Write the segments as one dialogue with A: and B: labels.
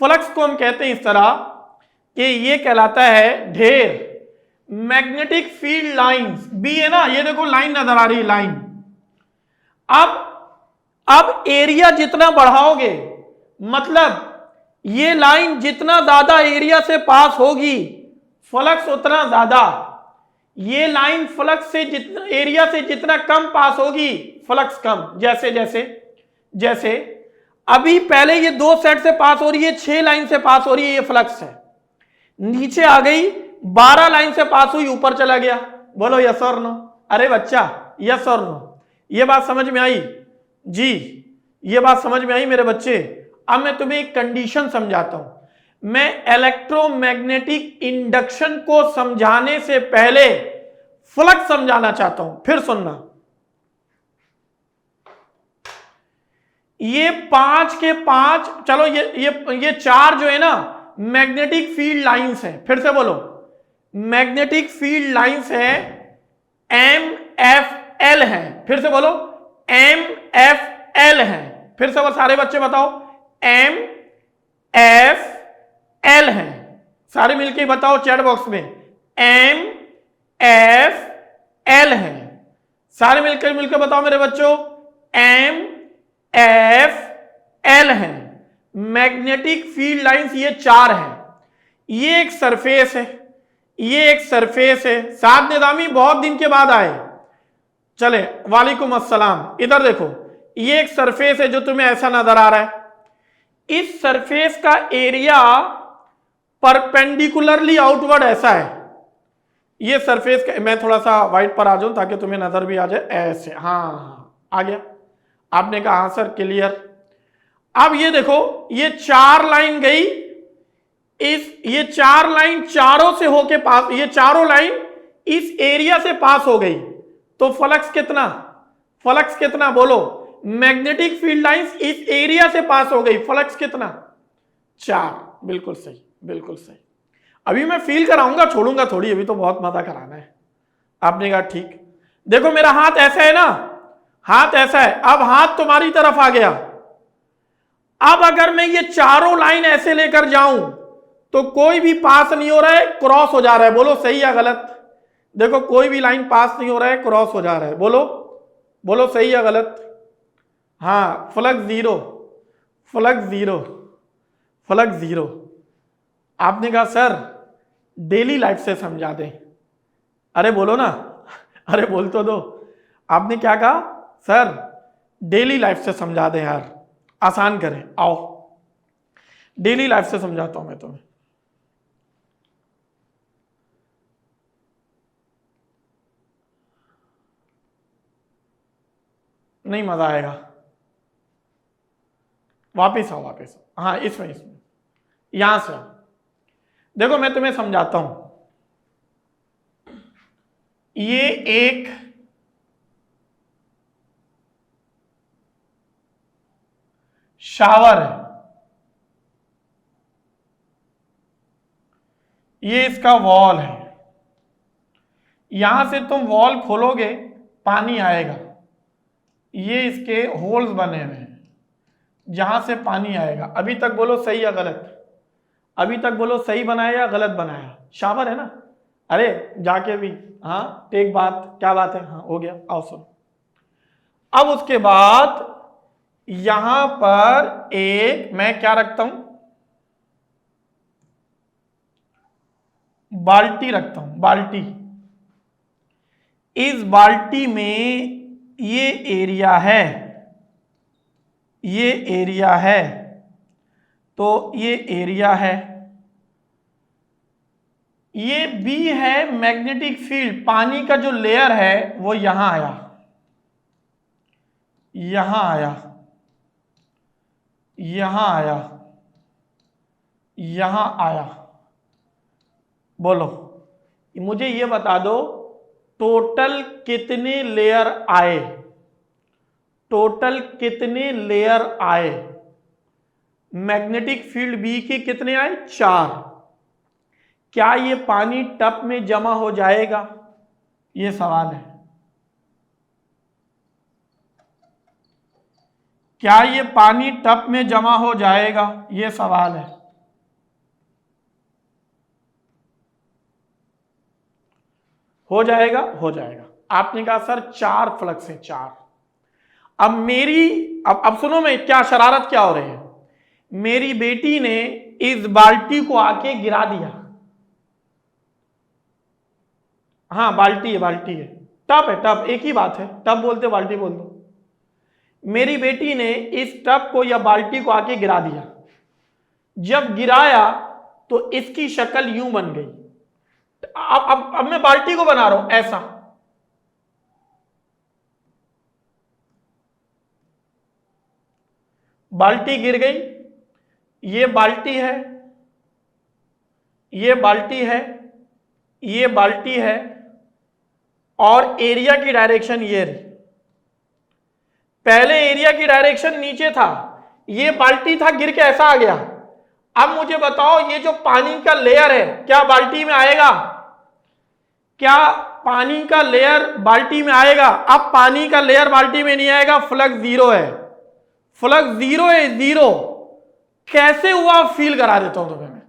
A: Flux को हम कहते हैं इस तरह कि ये कहलाता है ढेर। मैग्नेटिक फील्ड लाइंस बी है ना, ये देखो लाइन नजर आ रही है, लाइन। अब एरिया जितना बढ़ाओगे, मतलब ये लाइन जितना ज्यादा एरिया से पास होगी फ्लक्स उतना ज्यादा, ये लाइन फ्लक्स से जितना एरिया से जितना कम पास होगी फ्लक्स कम। जैसे जैसे जैसे अभी पहले ये 2 सेट से पास हो रही है, 6 लाइन से पास हो रही है, ये फ्लक्स है। नीचे आ गई 12 लाइन से पास हुई, ऊपर चला गया। बोलो यस और नो। अरे बच्चा यस और नो, ये बात समझ में आई जी? ये बात समझ में आई मेरे बच्चे? अब मैं तुम्हें एक कंडीशन समझाता हूं। मैं इलेक्ट्रोमैग्नेटिक इंडक्शन को समझाने से पहले फ्लक्स समझाना चाहता हूं, फिर सुनना। ये 5 के 5, चलो ये 4 जो है ना मैग्नेटिक फील्ड लाइंस हैं। फिर से बोलो, मैग्नेटिक फील्ड लाइंस है, MFL है। फिर से बोलो, MFL है। फिर से सारे बच्चे बताओ, MFL है। सारे मिलके बताओ चैट बॉक्स में, MFL है। सारे मिलकर बताओ मेरे बच्चों, MFL है। मैग्नेटिक फील्ड लाइंस ये 4 है। ये एक सरफेस है, ये एक सरफेस है। साद निजामी बहुत दिन के बाद आए, चले वालेकुम अस्सलाम। इधर देखो, ये एक सरफेस है जो तुम्हें ऐसा नजर आ रहा है। इस सरफेस का एरिया परपेंडिकुलरली आउटवर्ड ऐसा है। ये सरफेस का, मैं थोड़ा सा वाइट पर आ जाऊं ताकि तुम्हें नजर भी आ जाए, ऐसे। हाँ आ गया, आपने कहा हाँ सर क्लियर। अब ये देखो, ये 4 लाइन गई, ये 4 लाइन चारों से होके पास, ये चारों लाइन इस एरिया से पास हो गई, तो फ्लक्स कितना? फ्लक्स कितना बोलो? मैग्नेटिक फील्ड लाइंस इस एरिया से पास हो गई, फ्लक्स कितना? 4। बिल्कुल सही, बिल्कुल सही। अभी मैं फील कराऊंगा, छोड़ूंगा थोड़ी, अभी तो बहुत मजा कराना है। आपने कहा ठीक। देखो मेरा हाथ ऐसा है ना, हाथ ऐसा है। अब हाथ तुम्हारी तरफ आ गया। अब अगर मैं ये चारों लाइन ऐसे लेकर जाऊं तो कोई भी पास नहीं हो रहा है, क्रॉस हो जा रहा है। बोलो सही या गलत? देखो कोई भी लाइन पास नहीं हो रहा है, क्रॉस हो जा रहा है। बोलो बोलो सही या गलत? हाँ, flux zero, flux zero, flux zero. आपने कहा सर डेली लाइफ से समझा दें। अरे बोलो ना, अरे बोल तो दो। आपने क्या कहा? सर डेली लाइफ से समझा दें यार, आसान करें। आओ डेली लाइफ से समझाता हूं मैं तुम्हें। नहीं मजा आएगा, वापिस आओ, वापिस आओ। हाँ इसमें यहां से देखो, मैं तुम्हें समझाता हूं। ये एक शावर है, ये इसका वॉल है। यहां से तुम वॉल खोलोगे, पानी आएगा। ये इसके होल्स बने हुए हैं जहां से पानी आएगा। अभी तक बोलो सही या गलत? अभी तक बोलो सही बनाया या गलत बनाया? शावर है ना? अरे जाके भी, हाँ एक बात, क्या बात है? हाँ हो गया, आओ सुनो। अब उसके बाद यहां पर एक मैं क्या रखता हूं, बाल्टी रखता हूं, बाल्टी। इस बाल्टी में ये एरिया है, ये एरिया है, तो ये एरिया है। ये बी है मैग्नेटिक फील्ड, पानी का जो लेयर है वो यहां आया, यहां आया, यहां आया, यहां आया। बोलो मुझे ये बता दो, टोटल कितने लेयर आए? टोटल कितने लेयर आए? मैग्नेटिक फील्ड बी के कितने आए? 4। क्या ये पानी टब में जमा हो जाएगा? ये सवाल है। क्या ये पानी टब में जमा हो जाएगा? ये सवाल है। हो जाएगा, हो जाएगा। आपने कहा सर 4 फ्लक्स है, 4। अब सुनो, मैं क्या शरारत क्या हो रही है। मेरी बेटी ने इस बाल्टी को आके गिरा दिया। हाँ बाल्टी है, बाल्टी है, टब है, टब, एक ही बात है, टब बोलते बाल्टी बोल दो। मेरी बेटी ने इस टब को या बाल्टी को आके गिरा दिया। जब गिराया तो इसकी शक्ल यूं बन गई। अब मैं बाल्टी को बना रहा हूं ऐसा। बाल्टी गिर गई, ये बाल्टी है, ये बाल्टी है, ये बाल्टी है, और एरिया की डायरेक्शन ये रही। पहले एरिया की डायरेक्शन नीचे था, ये बाल्टी था, गिर के ऐसा आ गया। अब मुझे बताओ ये जो पानी का लेयर है क्या बाल्टी में आएगा? क्या पानी का लेयर बाल्टी में आएगा? अब पानी का लेयर बाल्टी में नहीं आएगा, फ्लक्स जीरो है, फ्लक्स जीरो है, जीरो। कैसे हुआ फील करा देता हूं तुम्हें मैं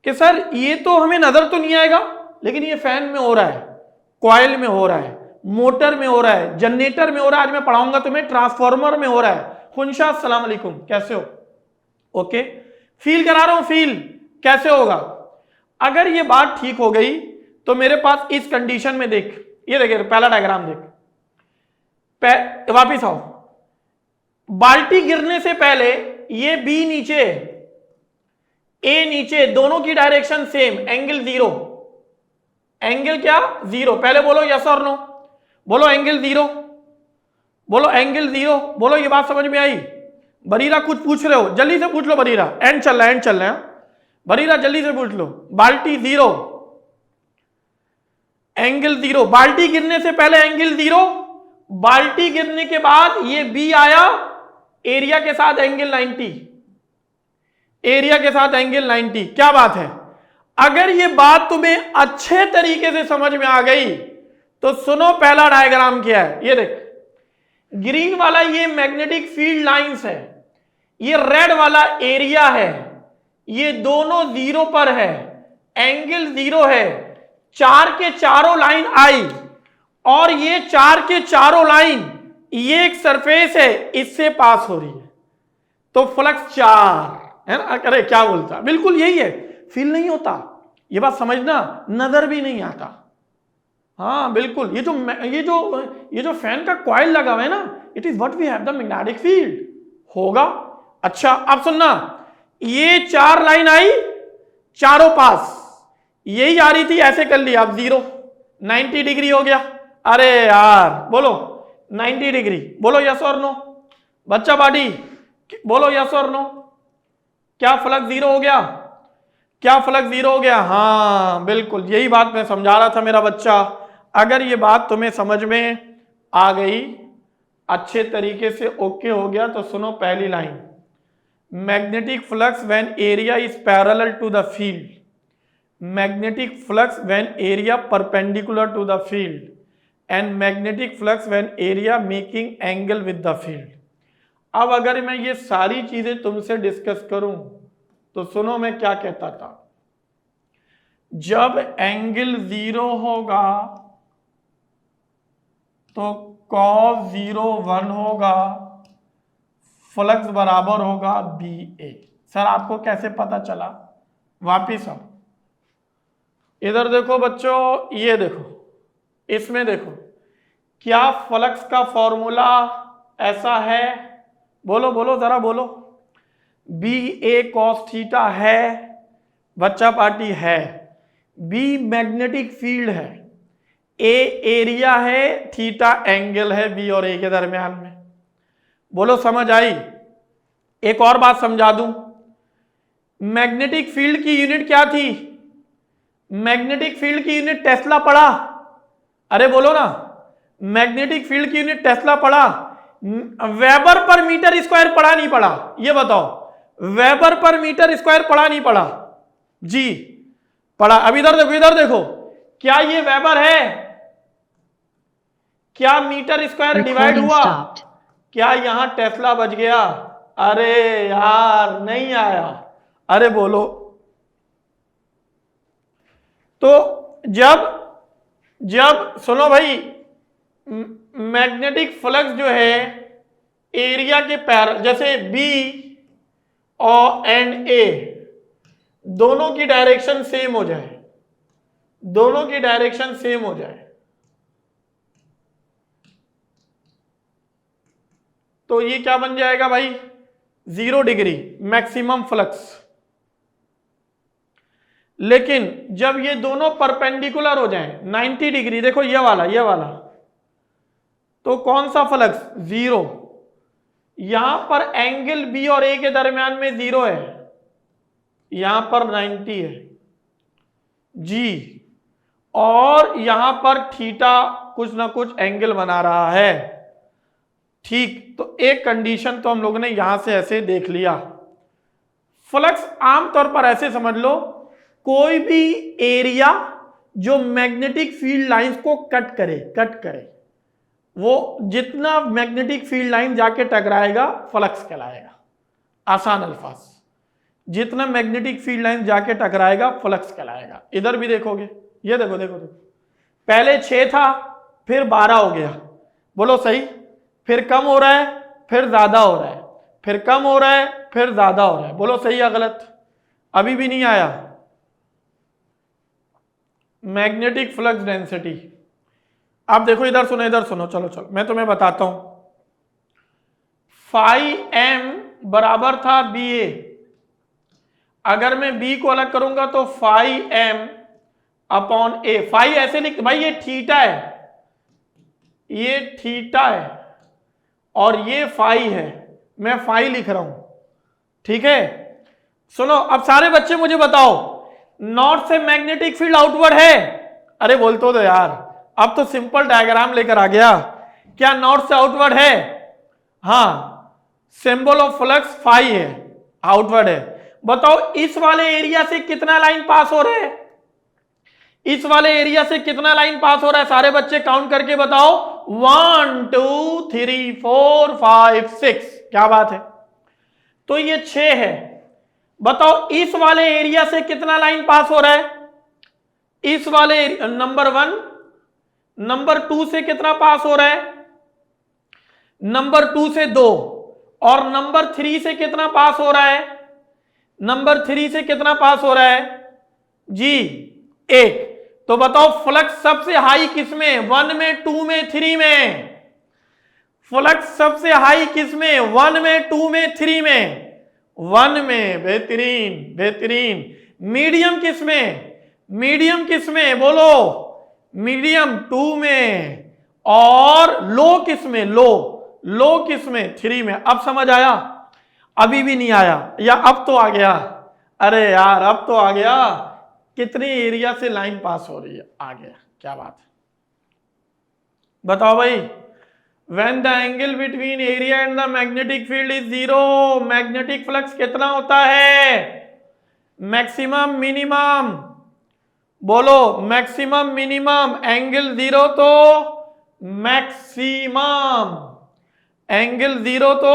A: कि सर ये तो हमें नजर तो नहीं आएगा, लेकिन ये फैन में हो रहा है, कॉइल में हो रहा है, मोटर में हो रहा है, जनरेटर में हो रहा है, आज मैं पढ़ाऊंगा तुम्हें ट्रांसफार्मर में हो रहा है। खुनशा अस्सलाम वालेकुम, कैसे हो? ओके, फील करा रहा हूं, फील कैसे होगा। अगर ये बात ठीक हो गई तो मेरे पास इस कंडीशन में देख, ये देखिए पहला डायग्राम देख, वापिस आओ। बाल्टी गिरने से पहले ये बी नीचे, ए नीचे, दोनों की direction same, angle zero. Angle क्या? जीरो। पहले बोलो यस और नो, बोलो एंगल जीरो, बोलो एंगल जीरो, बोलो। ये बात समझ में आई? बरीरा कुछ पूछ रहे हो, जल्दी से पूछ लो बरीरा, एंड चल रहा है, एंड चल रहा है। बरीरा जल्दी से पूछ लो। बाल्टी जीरो, एंगल जीरो। बाल्टी गिरने से पहले एंगल जीरो, बाल्टी गिरने के बाद ये बी आया, एरिया के साथ एंगल 90, एरिया के साथ एंगल 90। क्या बात है? अगर ये बात तुम्हें अच्छे तरीके से समझ में आ गई तो सुनो पहला डायग्राम क्या है। ये देख, ग्रीन वाला ये मैग्नेटिक फील्ड लाइंस है, ये रेड वाला एरिया है, ये दोनों जीरो पर है, एंगल जीरो है। 4 के चारों लाइन आई, और ये 4 के चारों लाइन, ये एक सरफेस है, इससे पास हो रही है, तो फ्लक्स 4 है ना। अरे क्या बोलता, बिल्कुल यही है। फील नहीं होता, ये बात समझना, नजर भी नहीं आता। हाँ बिल्कुल, ये जो फैन का कॉइल लगा हुआ है ना, it is what we have the magnetic field होगा। अच्छा अब सुनना, ये 4 लाइन आई, चारों पास, यही आ रही थी, ऐसे कर लिया, अब जीरो, 90 डिग्री हो गया। अरे यार बोलो 90 डिग्री, बोलो यस और नो। बच्चा पार्टी बोलो यस और नो। क्या फ्लक्स जीरो हो गया? क्या फ्लक्स जीरो हो गया? हाँ बिल्कुल, यही बात मैं समझा रहा था मेरा बच्चा। अगर ये बात तुम्हें समझ में आ गई, अच्छे तरीके से ओके हो गया, तो सुनो पहली line, magnetic flux when area is parallel to the field, magnetic flux when area perpendicular to the field, and magnetic flux when area making angle with the field. अब अगर मैं ये सारी चीजें तुमसे डिस्कस करूं तो सुनो मैं क्या कहता था। जब एंगल जीरो होगा तो cos 0 1 होगा, फ्लक्स बराबर होगा बी ए। सर आपको कैसे पता चला? वापिस आओ, इधर देखो बच्चों, ये देखो, इसमें देखो, क्या फ्लक्स का फॉर्मूला ऐसा है? बोलो बोलो जरा बोलो। बी ए कॉस थीटा है, बच्चा पार्टी है। बी मैग्नेटिक फील्ड है, ए एरिया है, थीटा एंगल है बी और ए के दरमियान में। बोलो समझ आई? एक और बात समझा दूं, मैग्नेटिक फील्ड की यूनिट क्या थी? मैग्नेटिक फील्ड की यूनिट टेस्ला पढ़ा? अरे बोलो ना, मैग्नेटिक फील्ड की यूनिट टेस्ला पढ़ा? वेबर पर मीटर स्क्वायर पढ़ा नहीं पढ़ा? ये बताओ, वेबर पर मीटर स्क्वायर पढ़ा नहीं पढ़ा? जी पढ़ा। अब इधर देखो, इधर देखो, क्या ये वेबर है? क्या मीटर स्क्वायर डिवाइड हुआ? क्या यहां टेस्ला बच गया? अरे यार नहीं आया, अरे बोलो। तो जब जब सुनो भाई, मैग्नेटिक फ्लक्स जो है एरिया के पैरेलल, जैसे बी और एंड ए दोनों की डायरेक्शन सेम हो जाए, दोनों की डायरेक्शन सेम हो जाए, तो ये क्या बन जाएगा भाई, 0 डिग्री मैक्सिमम फ्लक्स। लेकिन जब ये दोनों परपेंडिकुलर हो जाएं 90 डिग्री, देखो ये वाला, तो कौन सा फ्लक्स, 0। यहां पर एंगल बी और ए के दरमियान में 0 है, यहां पर 90 है जी, और यहां पर थीटा कुछ ना कुछ एंगल बना रहा है, ठीक। तो एक कंडीशन तो हम लोगों ने यहां से ऐसे देख लिया। फ्लक्स आमतौर पर ऐसे समझ लो, कोई भी एरिया जो मैग्नेटिक फील्ड लाइंस को कट करे, वो जितना मैग्नेटिक फील्ड लाइन जाके टकराएगा फ्लक्स कहलाएगा। आसान अल्फाज, जितना मैग्नेटिक फील्ड लाइन जाके टकराएगा फ्लक्स कहलाएगा। इधर भी देखोगे, ये देखो, पहले 6 था फिर 12 हो गया, बोलो सही, फिर कम हो रहा है फिर ज्यादा हो रहा है, फिर कम हो रहा है फिर ज्यादा हो रहा है, बोलो सही या गलत। अभी भी नहीं आया मैग्नेटिक फ्लक्स डेंसिटी। अब देखो इधर सुनो, चलो मैं तुम्हें बताता हूं। फाई एम बराबर था बी ए, अगर मैं बी को अलग करूंगा तो फाई एम अपॉन ए। फाई ऐसे लिख भाई, ये थीटा है, ये थीटा है और ये फाई है, मैं फाई लिख रहा हूं, ठीक है। सुनो अब सारे बच्चे मुझे बताओ, नॉर्थ से मैग्नेटिक फील्ड आउटवर्ड है? अरे बोल तो दो यार, अब तो सिंपल डायग्राम लेकर आ गया। क्या नॉर्थ से आउटवर्ड है? हाँ, सिंबल ऑफ फ्लक्स फाई है, आउटवर्ड है। बताओ इस वाले एरिया से कितना लाइन पास हो रहा है? इस वाले एरिया से कितना लाइन पास हो रहा है? सारे बच्चे काउंट करके बताओ। 1 2 3 4 5 6। क्या बात है, तो ये 6 है। बताओ इस वाले एरिया से कितना लाइन पास हो रहा है? इस वाले नंबर 1, नंबर 2 से कितना पास हो रहा है? नंबर 2 से 2, और नंबर 3 से कितना पास हो रहा है? नंबर 3 से कितना पास हो रहा है जी? 1। तो बताओ फ्लक्स सबसे हाई किस में? 1 में, 2 में, 3 में? फ्लक्स सबसे हाई किस में? 1 में, 2 में, 3 में? 1 में। बेहतरीन बेहतरीन। मीडियम किस में? मीडियम किस में बोलो? मीडियम 2 में। और लो किस में? लो किस में? 3 में। अब समझ आया? अभी भी नहीं आया या अब तो आ गया? अरे यार अब तो आ गया। कितने एरिया से लाइन पास हो रही है? आ गया। क्या बात है, बताओ भाई। When the angle between area and the magnetic field is 0, magnetic flux कितना होता है? मैक्सिमम मिनिमम बोलो, मैक्सिमम मिनिमम। एंगल 0 तो मैक्सिमम, एंगल 0 तो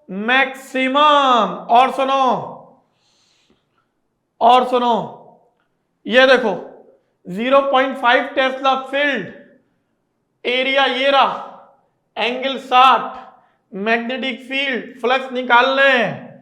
A: मैक्सिमम। और सुनो, ये देखो 0.5 टेस्ला फील्ड एरिया, ये रहा, एंगल 60, मैग्नेटिक फील्ड, फ्लक्स निकालने हैं